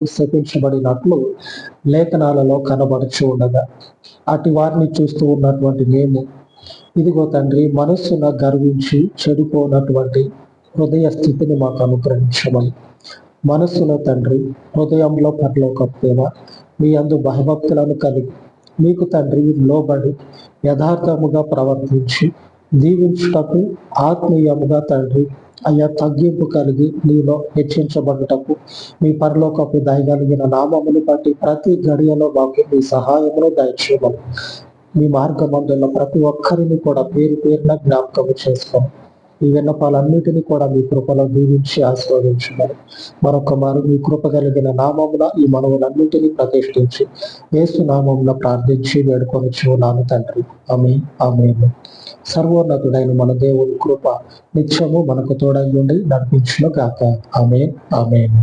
శపించబడినట్లు లేఖనాలలో కనబడుచు ఉండగా అటు వారిని చూస్తూ ఉన్నటువంటి మేము ఇదిగో తండ్రి మనస్సున గర్వించి చెడిపోనటువంటి హృదయ స్థితిని మాకు అనుగ్రహించమని, మనస్సులో తండ్రి హృదయంలో పరలోక ప్రేమ మీ అందు భయభక్తులను కలిగి మీకు తండ్రి లోబడి యథార్థముగా ప్రవర్తించి జీవించుటకు ఆత్మీయముగా తండ్రి అయ్యా తగ్గింపు కలిగి నీలో హెచ్చించబడుటకు మీ పరలోకపు దయగలిగిన నామమును బట్టి ప్రతి గడియలో మాకు మీ సహాయమును దయచేయమని, మీ మార్గమందున్న ప్రతి ఒక్కరిని కూడా పేరు పేరున జ్ఞాపకము చేసుకోండి. ఈ విన్నపాలన్నిటినీ కూడా మీ కృపలో దీవించి ఆస్వాదించమని మరొక మారు మీ కృప కలిగిన నామమున ఈ మనవులన్నింటినీ ప్రతిష్ఠించి యేసు నామమున ప్రార్థించి వేడుకొనుచున్నాను తండ్రి. ఆమేన్ ఆమేన్. సర్వోన్నతుడైన మన దేవుని కృప నిత్యము మనకు తోడై ఉండి నడిపించును గాక. ఆమేన్ ఆమేన్.